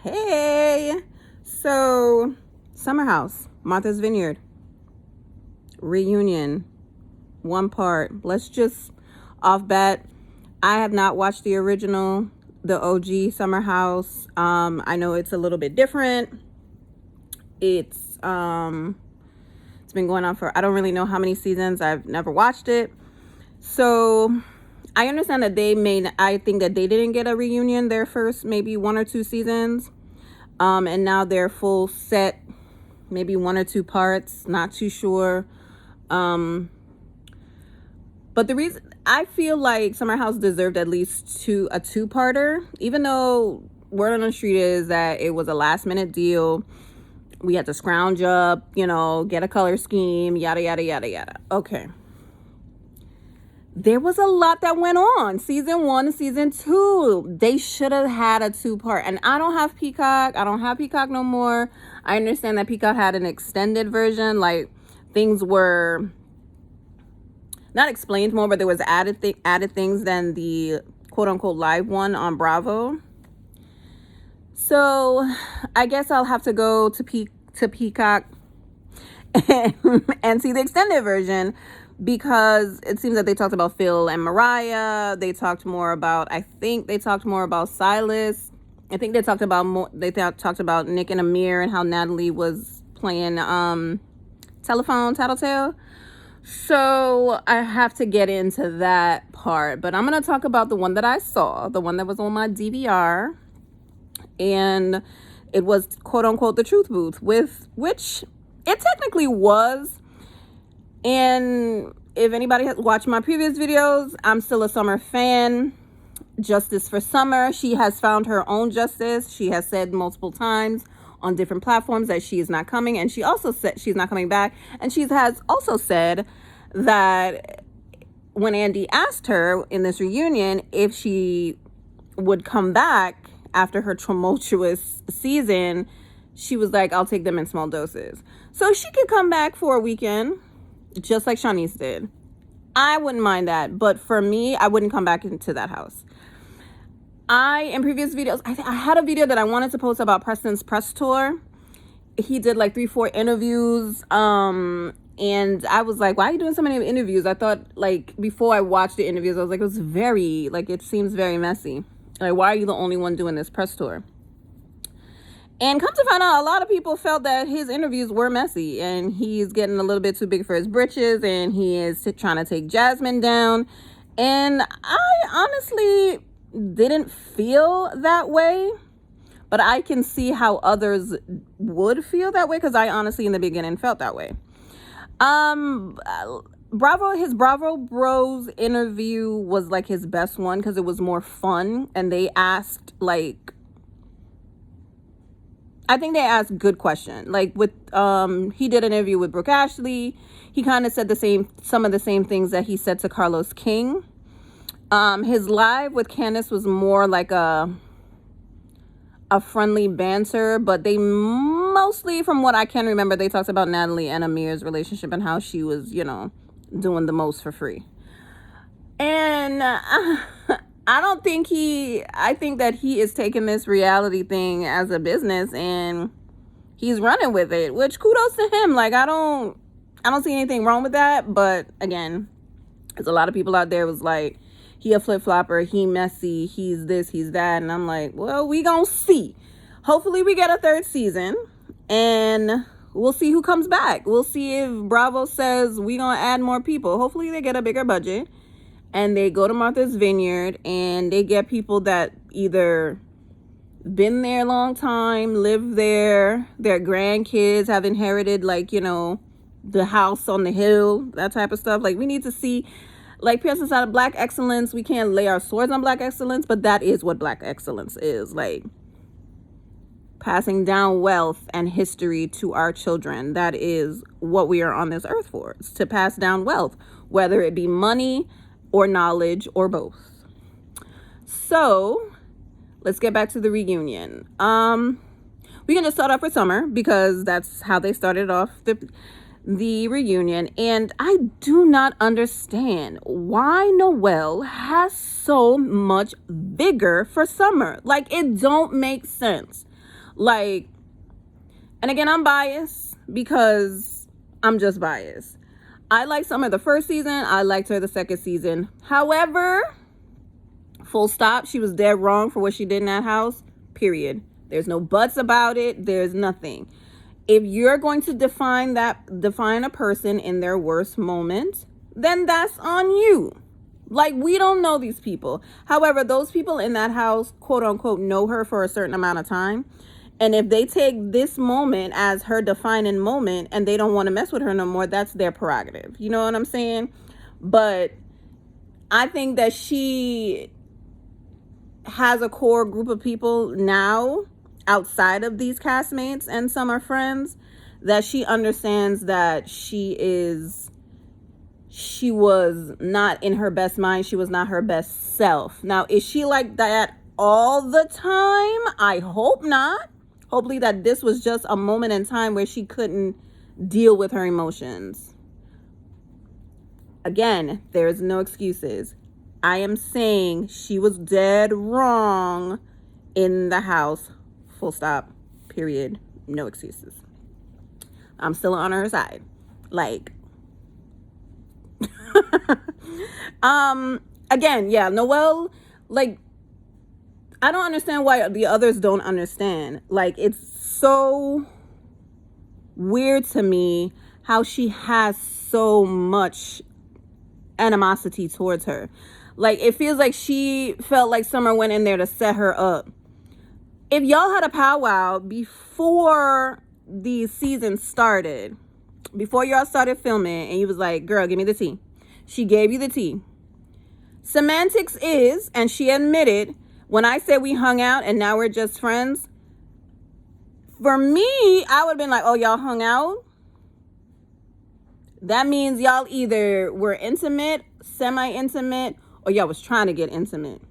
Hey, so Summer House, Martha's Vineyard, reunion, one part. Let's just off bat. I have not watched the original, the OG Summer House. I know it's a little bit different. It's been going on for, I don't really know how many seasons. I've never watched it. So I understand that I think that they didn't get a reunion their first maybe one or two seasons. And now they're full set, maybe one or two parts, not too sure. But the reason I feel like Summer House deserved at least a two-parter, even though word on the street is that it was a last minute deal. We had to scrounge up, get a color scheme, yada, yada, yada, yada. Okay. There was a lot that went on. Season 1, season 2. They should have had a two-part. And I don't have Peacock. I don't have Peacock no more. I understand that Peacock had an extended version. Like, things were not explained more, but there was added things than the quote-unquote live one on Bravo. So I guess I'll have to go to Peacock and see the extended version, because it seems that they talked about Phil and Mariah. I think they talked more about Silas. I think they talked about Nick and Amir and how Natalie was playing telephone tattletale. So I have to get into that part, but I'm going to talk about the one that I saw, the one that was on my DVR, and it was quote unquote the truth booth, which it technically was. And if anybody has watched my previous videos, I'm still a Summer fan. Justice for Summer. She has found her own justice. She has said multiple times on different platforms that she is not coming. And she also said she's not coming back. And she has also said that when Andy asked her in this reunion if she would come back after her tumultuous season, she was like, I'll take them in small doses. So she could come back for a weekend, just like Shanice did. I wouldn't mind that. But for me, I wouldn't come back into that house. In previous videos, I had a video that I wanted to post about Preston's press tour. He did like 3-4 interviews. And I was like, why are you doing so many interviews? I thought, like, before I watched the interviews, I was like, it seems very messy. Like, why are you the only one doing this press tour? And come to find out, a lot of people felt that his interviews were messy, and he's getting a little bit too big for his britches, and he is trying to take Jasmine down. And I honestly didn't feel that way, but I can see how others would feel that way, because I honestly in the beginning felt that way. His Bravo Bros interview was like his best one, because it was more fun, and they asked I think they asked good question. Like with he did an interview with Brooke Ashley. He kind of said some of the same things that he said to Carlos King. His live with Candace was more like a friendly banter, but they mostly, from what I can remember, they talked about Natalie and Amir's relationship and how she was, doing the most for free. And I think that he is taking this reality thing as a business and he's running with it, which kudos to him. Like, I don't see anything wrong with that. But again, there's a lot of people out there was like, he a flip-flopper, he messy, he's this, he's that. And I'm like, well, we gonna see. Hopefully we get a third season and we'll see who comes back. We'll see if Bravo says we gonna add more people. Hopefully they get a bigger budget and they go to Martha's Vineyard and they get people that either been there a long time, live there, their grandkids have inherited, the house on the hill, that type of stuff. Like, we need to see, like, Pearson's out of Black excellence. We can't lay our swords on Black excellence, but that is what Black excellence is. Like, passing down wealth and history to our children. That is what we are on this earth for. It's to pass down wealth, whether it be money or knowledge or both. So let's get back to the reunion. We're gonna start off with Summer, because that's how they started off the reunion. And I do not understand why Noelle has so much vigor for Summer. Like, it don't make sense. Like, and again, I'm biased because I'm just biased. I liked Summer the first season. I liked her the second season. However, full stop, she was dead wrong for what she did in that house, period. There's no buts about it. There's nothing. If you're going to define a person in their worst moment, then that's on you. Like, we don't know these people. However, those people in that house, quote unquote, know her for a certain amount of time. And if they take this moment as her defining moment and they don't want to mess with her no more, that's their prerogative. You know what I'm saying? But I think that she has a core group of people now outside of these castmates and some are friends that she understands that she was not in her best mind. She was not her best self. Now, is she like that all the time? I hope not. Hopefully that this was just a moment in time where she couldn't deal with her emotions. Again, there's no excuses. I am saying she was dead wrong in the house. Full stop. Period. No excuses. I'm still on her side. Like, again, yeah, Noelle, like, I don't understand why the others don't understand. Like, it's so weird to me how she has so much animosity towards her. Like, it feels like she felt like Summer went in there to set her up. If y'all had a powwow before the season started, before y'all started filming, and you was like, girl, give me the tea. She gave you the tea. Semantics is, and she admitted, when I said we hung out and now we're just friends, for me, I would have been like, oh, y'all hung out? That means y'all either were intimate, semi-intimate, or y'all was trying to get intimate.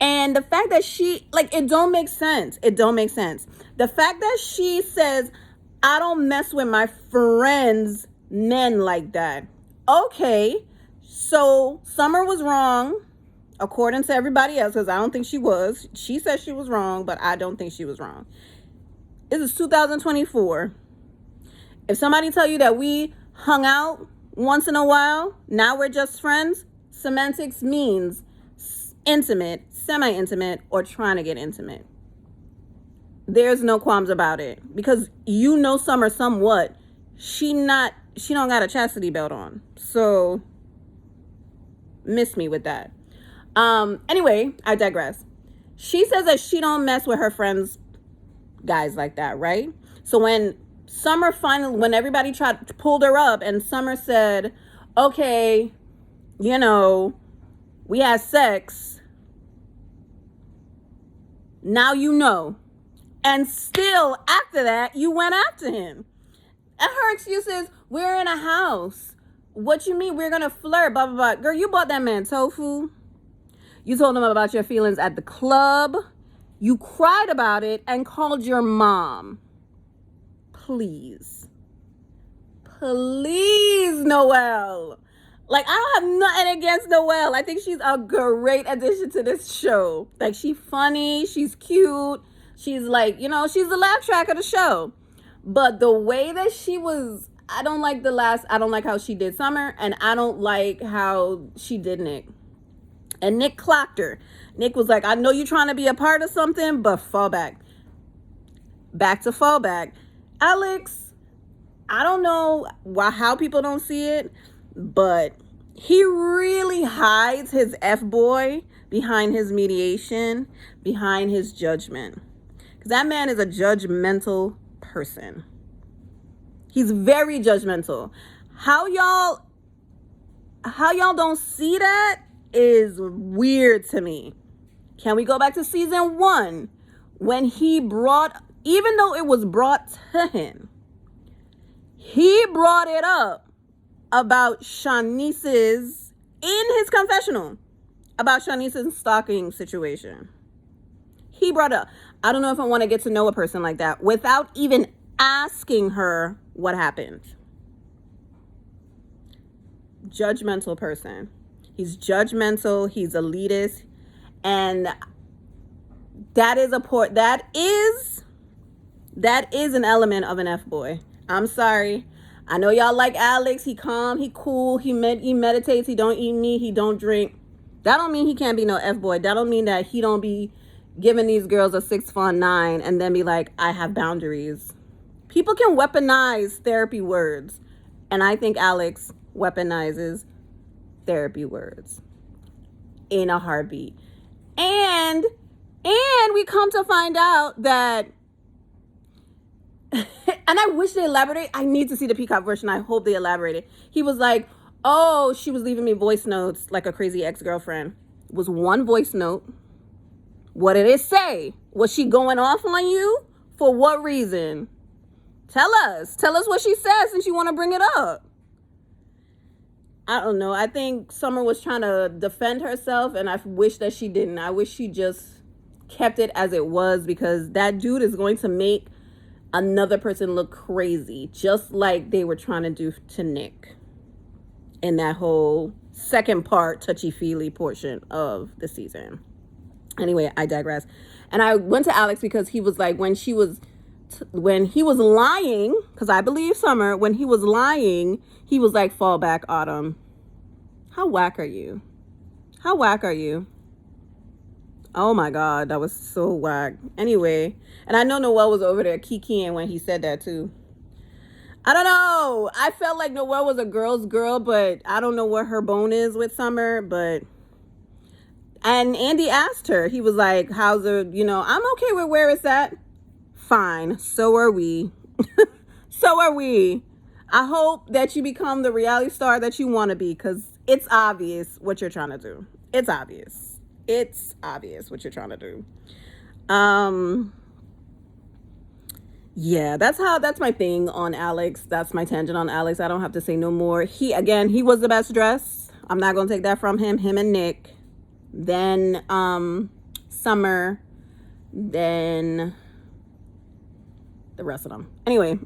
And the fact that she, like, it don't make sense. It don't make sense. The fact that she says, I don't mess with my friends' men like that. Okay, so Summer was wrong, according to everybody else, because I don't think she was. She said she was wrong, but I don't think she was wrong. This is 2024. If somebody tell you that we hung out once in a while, now we're just friends, semantics means intimate, semi-intimate, or trying to get intimate. There's no qualms about it, because you know Summer somewhat. She don't got a chastity belt on, so miss me with that. Anyway, I digress. She says that she don't mess with her friends, guys like that, right? So when Summer finally, when everybody pulled her up and Summer said, okay, you know, we had sex, now you know. And still, after that, you went after him. And her excuse is, we're in a house. What you mean we're going to flirt, blah, blah, blah. Girl, you bought that man tofu. You told him about your feelings at the club. You cried about it and called your mom. Please. Please, Noelle. Like, I don't have nothing against Noelle. I think she's a great addition to this show. Like, she's funny. She's cute. She's like, you know, she's the laugh track of the show. But the way that she was, I don't like how she did Summer, and I don't like how she did Nick. And Nick clocked her. Nick was like, I know you're trying to be a part of something, but fall back. Back to fall back. Alex, I don't know how people don't see it, but he really hides his F-boy behind his mediation, behind his judgment. Because that man is a judgmental person. He's very judgmental. How y'all don't see that is weird to me. Can we go back to season 1 when he brought, even though it was brought to him, he brought it up about Shanice's, in his confessional, about Shanice's stalking situation. He brought up, I don't know if I want to get to know a person like that without even asking her what happened. Judgmental person. He's judgmental. He's elitist. And that is That is an element of an F-boy. I'm sorry. I know y'all like Alex. He calm, he cool, he meditates, he don't eat meat, he don't drink. That don't mean he can't be no F-boy. That don't mean that he don't be giving these girls a 6'9" and then be like, I have boundaries. People can weaponize therapy words. And I think Alex weaponizes therapy words in a heartbeat. And we come to find out that, and I wish they elaborate. I need to see the Peacock version. I hope they elaborated. He was like, oh, she was leaving me voice notes like a crazy ex-girlfriend. It was one voice note. What did it say? Was she going off on you? For what reason? Tell us what she said since you want to bring it up. I don't know. I think Summer was trying to defend herself, and I wish that she didn't. I wish she just kept it as it was, because that dude is going to make another person look crazy, just like they were trying to do to Nick in that whole second part, touchy-feely portion of the season. Anyway, I digress. And I went to Alex because he was like, when he was lying, because I believe Summer, when he was lying, he was like, fall back, Autumn. How whack are you? How whack are you? Oh my God, that was so whack. Anyway, and I know Noelle was over there kikiing when he said that too. I don't know. I felt like Noelle was a girl's girl, but I don't know what her bone is with Summer, but... And Andy asked her, he was like, how's her, I'm okay with where it's at. Fine. So are we. So are we. I hope that you become the reality star that you want to be, because it's obvious what you're trying to do. It's obvious. It's obvious what you're trying to do. Yeah, that's my thing on Alex. That's my tangent on Alex. I don't have to say no more. He was the best dressed. I'm not going to take that from him and Nick. Then Summer, then the rest of them. Anyway,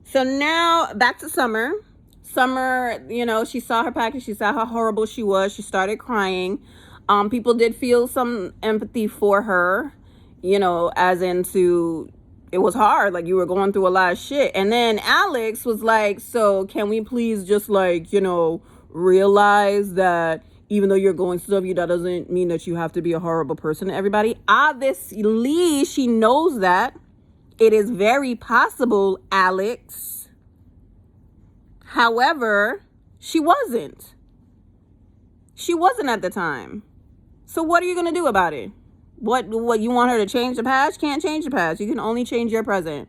so now back to Summer. Summer, she saw her package. She saw how horrible she was. She started crying. People did feel some empathy for her, as into it was hard. Like, you were going through a lot of shit. And then Alex was like, so can we please just realize that even though you're going through stuff, that doesn't mean that you have to be a horrible person to everybody. Obviously, she knows that. It is very possible, Alex. However, she wasn't. She wasn't at the time. So what are you going to do about it? What you want her to change the past? Can't change the past. You can only change your present.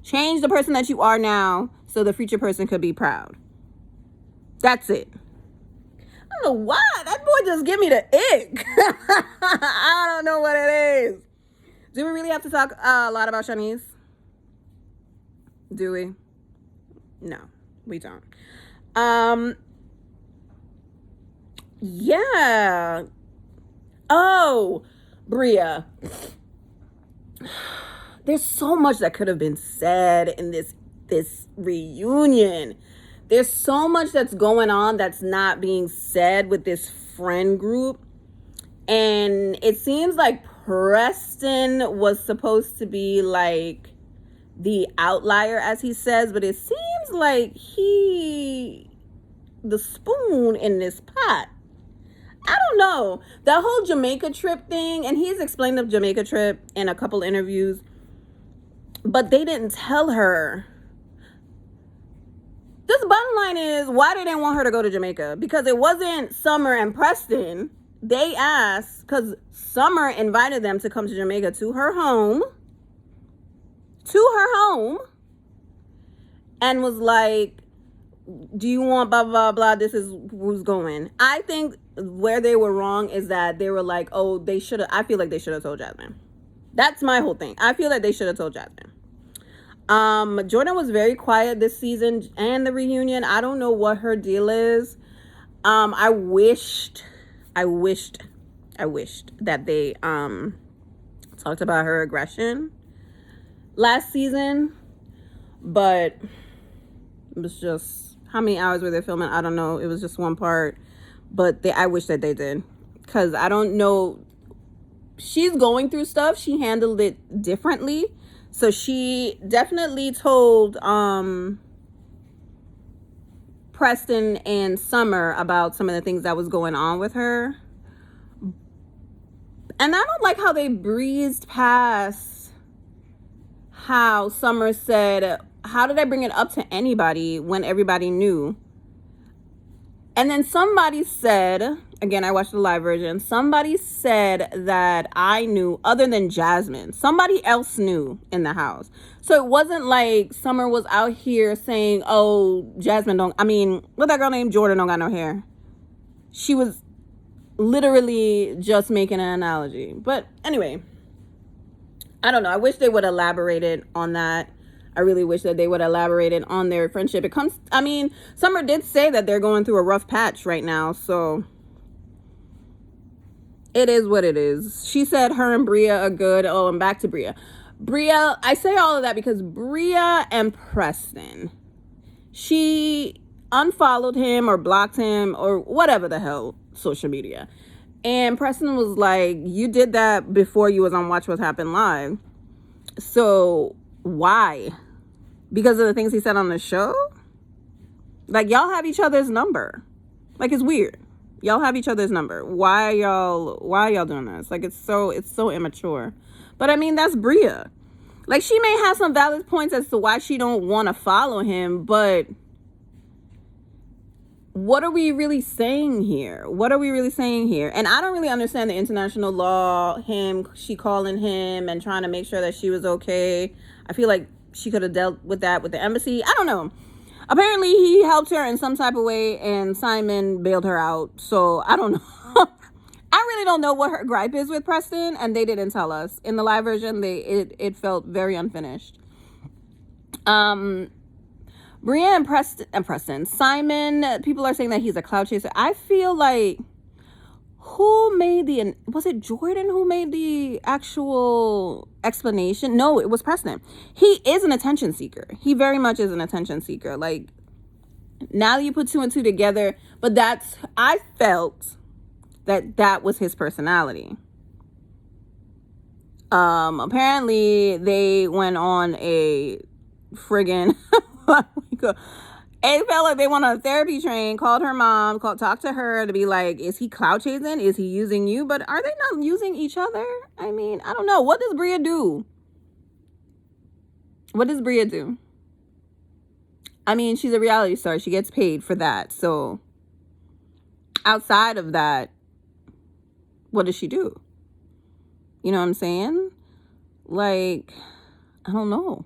Change the person that you are now so the future person could be proud. That's it. I don't know why. That boy just give me the ick. I don't know what it is. Do we really have to talk a lot about Shanice? Do we? No, we don't. Yeah. Oh, Bria. There's so much that could have been said in this reunion. There's so much that's going on that's not being said with this friend group. And it seems like Preston was supposed to be like the outlier, as he says, but it seems like the spoon in this pot. I don't know. That whole Jamaica trip thing, and he's explained the Jamaica trip in a couple interviews, but they didn't tell her. This bottom line is, why they didn't want her to go to Jamaica? Because it wasn't Summer and Preston. They asked, because Summer invited them to come to Jamaica to her home, and was like, do you want blah, blah, blah, this is who's going. I think where they were wrong is that they were like, oh, I feel like they should have told Jasmine. That's my whole thing. I feel like they should have told Jasmine. Jordan was very quiet this season and the reunion. I don't know what her deal is. I wished that they talked about her aggression last season, but it was just, how many hours were they filming? I don't know. It was just one part, but I wish that they did, because I don't know. she's going through stuff. She handled it differently. So she definitely told Preston and Summer about some of the things that was going on with her. And I don't like how they breezed past how Summer said, how did I bring it up to anybody when everybody knew? And then somebody said, again, I watched the live version, somebody said that I knew other than Jasmine. Somebody else knew in the house. So it wasn't like Summer was out here saying, oh, Jasmine what that girl named Jordan don't got no hair. She was literally just making an analogy. But anyway, I don't know. I wish they would have elaborated on that. I really wish that they would have elaborated on their friendship. Summer did say that they're going through a rough patch right now, so it is what it is. She said her and Bria are good. Oh, and back to Bria. Bria, I say all of that because Bria and Preston, she unfollowed him or blocked him or whatever the hell, social media. And Preston was like, you did that before you was on Watch What Happened Live. So why? Because of the things he said on the show? Like, y'all have each other's number. Like, it's weird. Y'all have each other's number. Why are y'all doing this? Like, it's so immature. But I mean, that's Bria. Like, she may have some valid points as to why she don't want to follow him, but what are we really saying here? What are we really saying here? And I don't really understand the international law, she calling him and trying to make sure that she was okay. I feel like she could have dealt with that with the embassy. I don't know. Apparently he helped her in some type of way and Simon bailed her out. So I don't know. I really don't know what her gripe is with Preston, and they didn't tell us. In the live version, it felt very unfinished. Bria and Preston. Simon, people are saying that he's a cloud chaser. I feel like, was it Jordan who made the actual explanation? No, it was Preston. He is an attention seeker. He very much is an attention seeker. Like, now you put two and two together, but I felt that was his personality. Apparently they went on a friggin' it felt like they went on a therapy train, called her mom, talked to her to be like, is he cloud chasing? Is he using you? But are they not using each other? I mean, I don't know. What does Bria do? I mean, she's a reality star. She gets paid for that. So outside of that, what does she do? You know what I'm saying? Like, I don't know.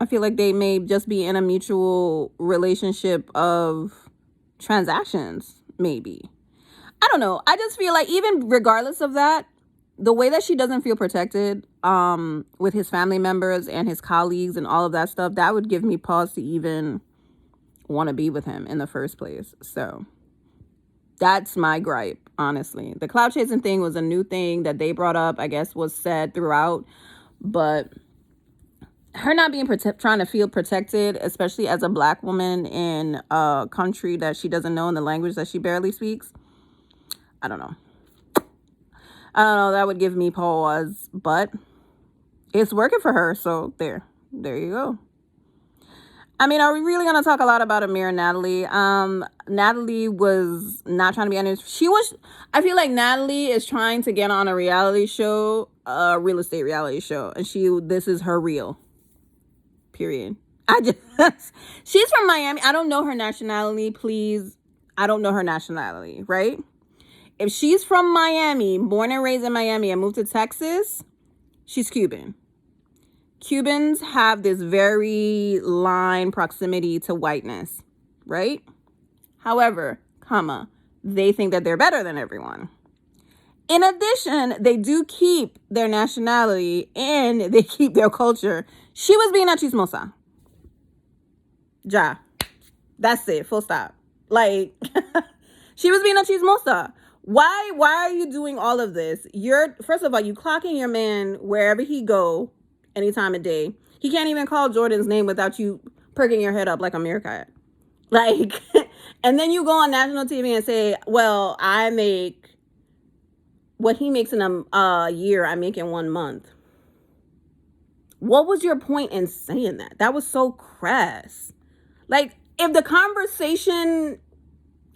I feel like they may just be in a mutual relationship of transactions, maybe. I don't know. I just feel like even regardless of that, the way that she doesn't feel protected with his family members and his colleagues and all of that stuff, that would give me pause to even want to be with him in the first place. So that's my gripe, honestly. The cloud chasing thing was a new thing that they brought up, I guess was said throughout, but her not being trying to feel protected, especially as a Black woman in a country that she doesn't know in the language that she barely speaks, I don't know. That would give me pause, but it's working for her, so there you go. I mean, are we really going to talk a lot about Amir and Natalie? Natalie was not trying to be on it. I feel like Natalie is trying to get on a reality show, a real estate reality show. And this is her reel. Period. She's from Miami. I don't know her nationality, please. I don't know her nationality, right? If she's from Miami, born and raised in Miami and moved to Texas, she's Cuban. Cubans have this very line proximity to whiteness, right? However, they think that they're better than everyone. In addition, they do keep their nationality and they keep their culture. She was being a chismosa. That's it, full stop. Like, she was being a chismosa. Why are you doing all of this? First of all, you clocking your man wherever he go, any time of day. He can't even call Jordan's name without you perking your head up like a meerkat. Like, and then you go on national TV and say, well, I make what he makes in a year, I make in 1 month. What was your point in saying that? That was so crass. Like, if the conversation,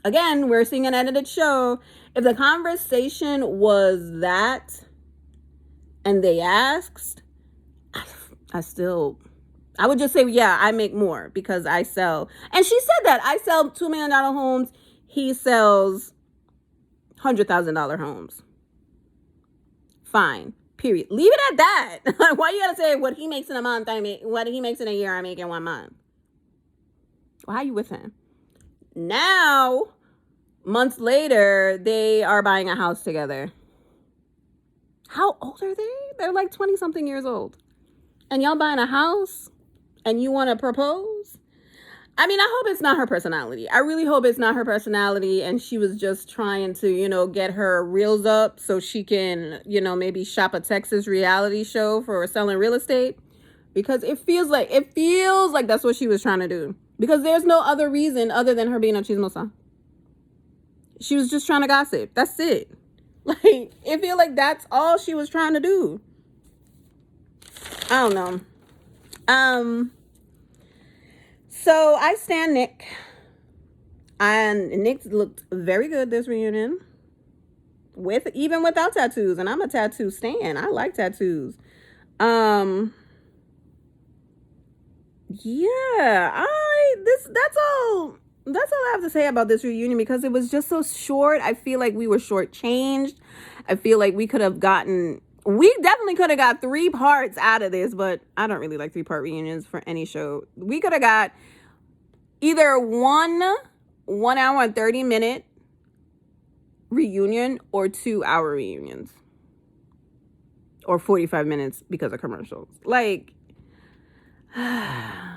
again, we're seeing an edited show. If the conversation was that, and they asked, I would just say, yeah, I make more because I sell. And she said that. I sell $2 million homes. He sells $100,000 homes. Fine. Period. Leave it at that. Why you gotta say what he makes in a month, what he makes in a year, I make in 1 month? Why are you with him? Now, months later, they are buying a house together. How old are they? They're like 20-something years old. And y'all buying a house? And you want to propose? I mean, I hope it's not her personality. I really hope it's not her personality and she was just trying to, get her reels up so she can, maybe shop a Texas reality show for selling real estate. Because it feels like that's what she was trying to do. Because there's no other reason other than her being a chismosa. She was just trying to gossip. That's it. Like, it feels like that's all she was trying to do. I don't know. So I stand Nick. And Nick looked very good this reunion. Even without tattoos. And I'm a tattoo stan. I like tattoos. Yeah, that's all I have to say about this reunion because it was just so short. I feel like we were shortchanged. I feel like we definitely could have got 3 parts out of this, but I don't really like 3-part reunions for any show. We could have got either 1 hour and 30-minute reunion or 2-hour reunions. Or 45 minutes because of commercials. Like, I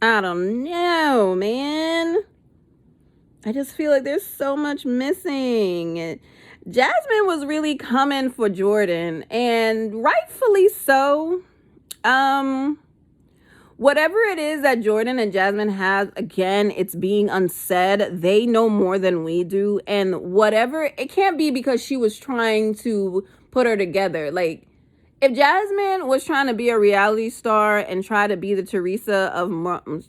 don't know, man. I just feel like there's so much missing. Jasmine was really coming for Jordan, and rightfully so. Whatever it is that Jordan and Jasmine has, again, it's being unsaid. They know more than we do, and whatever, it can't be because she was trying to put her together. Like, if Jasmine was trying to be a reality star and try to be the Teresa of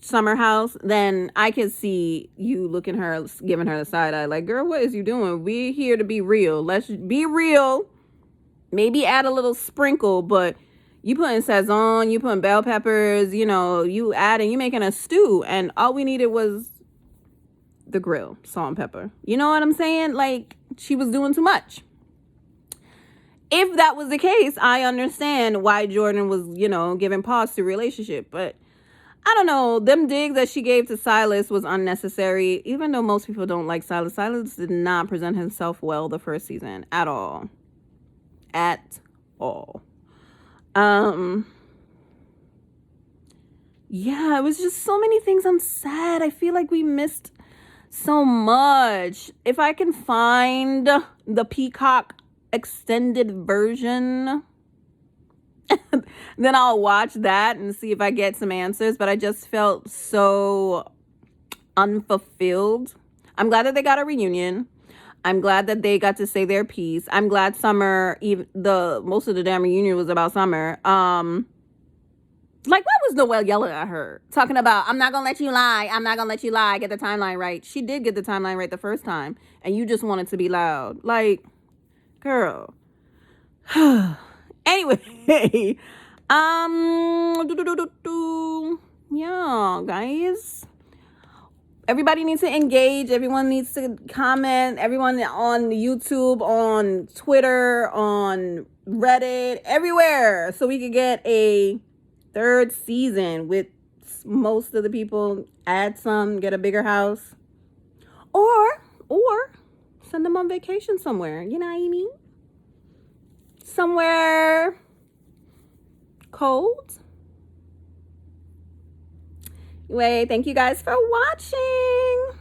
Summer House, then I could see you looking her, giving her the side eye. Like, girl, what is you doing? We're here to be real. Let's be real. Maybe add a little sprinkle, but you putting sazon, you putting bell peppers, you making a stew. And all we needed was the grill, salt and pepper. You know what I'm saying? Like, she was doing too much. If that was the case, I understand why Jordan was, giving pause to relationship. But I don't know. Them digs that she gave to Silas was unnecessary. Even though most people don't like Silas. Silas did not present himself well the first season at all. At all. Yeah, it was just so many things I'm sad. I feel like we missed so much. If I can find the Peacock extended version, then I'll watch that and see if I get some answers. But I just felt so unfulfilled. I'm glad that they got a reunion. I'm glad that they got to say their piece. I'm glad Summer, most of the damn reunion was about Summer. Like, why was Noelle yelling at her? Talking about, I'm not going to let you lie. I'm not going to let you lie. Get the timeline right. She did get the timeline right the first time. And you just wanted to be loud. Like, girl. Anyway. Yeah, guys. Everybody needs to engage. Everyone needs to comment. Everyone on YouTube, on Twitter, on Reddit, everywhere. So we could get a 3rd season with most of the people. Add some, get a bigger house. Or send them on vacation somewhere. You know what I mean? Somewhere cold. Anyway, thank you guys for watching.